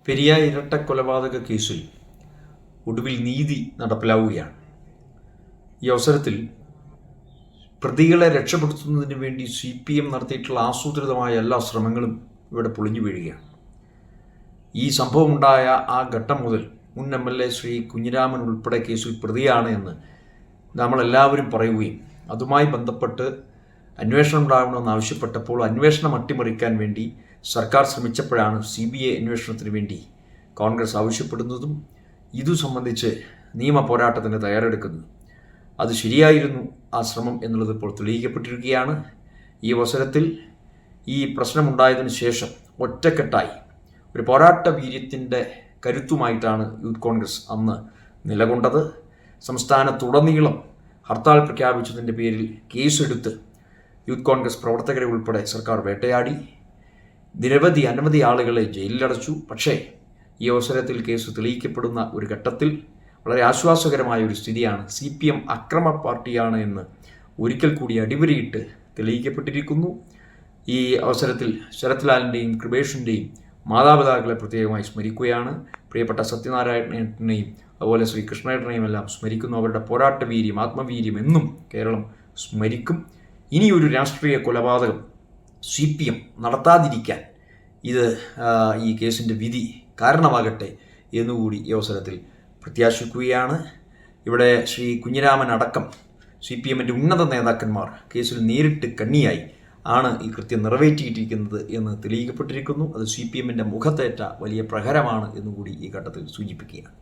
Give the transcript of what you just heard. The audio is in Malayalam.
പെരിയ ഇരട്ടക്കൊലപാതക കേസിൽ ഒടുവിൽ നീതി നടപ്പിലാവുകയാണ്. ഈ അവസരത്തിൽ പ്രതികളെ രക്ഷപ്പെടുത്തുന്നതിന് വേണ്ടി CPM നടത്തിയിട്ടുള്ള ആസൂത്രിതമായ എല്ലാ ശ്രമങ്ങളും ഇവിടെ പൊളിഞ്ഞു വീഴുകയാണ്. ഈ സംഭവമുണ്ടായ ആ ഘട്ടം മുതൽ മുൻ MLA ശ്രീ കുഞ്ഞിരാമൻ ഉൾപ്പെടെ കേസിൽ പ്രതിയാണ് എന്ന് നമ്മളെല്ലാവരും പറയുകയും അതുമായി ബന്ധപ്പെട്ട് അന്വേഷണം ഉണ്ടാകണമെന്ന് ആവശ്യപ്പെട്ടപ്പോൾ അന്വേഷണം അട്ടിമറിക്കാൻ വേണ്ടി സർക്കാർ ശ്രമിച്ചപ്പോഴാണ് CBI അന്വേഷണത്തിന് വേണ്ടി കോൺഗ്രസ് ആവശ്യപ്പെടുന്നതും ഇതു സംബന്ധിച്ച് നിയമ പോരാട്ടത്തിന് തയ്യാറെടുക്കുന്നതും. അത് ശരിയായിരുന്നു ആ ശ്രമം എന്നുള്ളത് ഇപ്പോൾ തെളിയിക്കപ്പെട്ടിരിക്കുകയാണ്. ഈ അവസരത്തിൽ ഈ പ്രശ്നമുണ്ടായതിനു ശേഷം ഒറ്റക്കെട്ടായി ഒരു പോരാട്ട വീര്യത്തിൻ്റെ കരുത്തുമായിട്ടാണ് യൂത്ത് കോൺഗ്രസ് അന്ന് നിലകൊണ്ടത്. സംസ്ഥാനത്തുടനീളം ഹർത്താൽ പ്രഖ്യാപിച്ചതിൻ്റെ പേരിൽ കേസെടുത്ത് യൂത്ത് കോൺഗ്രസ് പ്രവർത്തകരെ ഉൾപ്പെടെ സർക്കാർ വേട്ടയാടി. അനവധി ആളുകളെ ജയിലിലടച്ചു. പക്ഷേ ഈ അവസരത്തിൽ കേസ് തെളിയിക്കപ്പെടുന്ന ഒരു ഘട്ടത്തിൽ വളരെ ആശ്വാസകരമായ ഒരു സ്ഥിതിയാണ്. CPM അക്രമ പാർട്ടിയാണ് എന്ന് ഒരിക്കൽ കൂടി അടിവരയിട്ട് തെളിയിക്കപ്പെട്ടിരിക്കുന്നു. ഈ അവസരത്തിൽ ശരത് ലാലിൻ്റെയും കൃപേഷിൻ്റെയും മാതാപിതാക്കളെ പ്രത്യേകമായി സ്മരിക്കുകയാണ്. പ്രിയപ്പെട്ട സത്യനാരായണനെയും അതുപോലെ ശ്രീ കൃഷ്ണേട്ടനെയും എല്ലാം സ്മരിക്കുന്നു. അവരുടെ പോരാട്ട വീര്യം, ആത്മവീര്യം എന്നും കേരളം സ്മരിക്കും. ഇനിയൊരു രാഷ്ട്രീയ കൊലപാതകം CPM നടത്താതിരിക്കാൻ ഈ കേസിൻ്റെ വിധി കാരണമാകട്ടെ എന്നുകൂടി ഈ അവസരത്തിൽ പ്രത്യാശിക്കുകയാണ്. ഇവിടെ ശ്രീ കുഞ്ഞിരാമൻ അടക്കം CPMൻ്റെ ഉന്നത നേതാക്കന്മാർ കേസിൽ നേരിട്ട് കണ്ണിയായി ആണ് ഈ കൃത്യം നിറവേറ്റിയിട്ടിരിക്കുന്നത് എന്ന് തെളിയിക്കപ്പെട്ടിരിക്കുന്നു. അത് CPMൻ്റെ മുഖത്തേറ്റ വലിയ പ്രഹരമാണ് എന്നുകൂടി ഈ ഘട്ടത്തിൽ സൂചിപ്പിക്കുകയാണ്.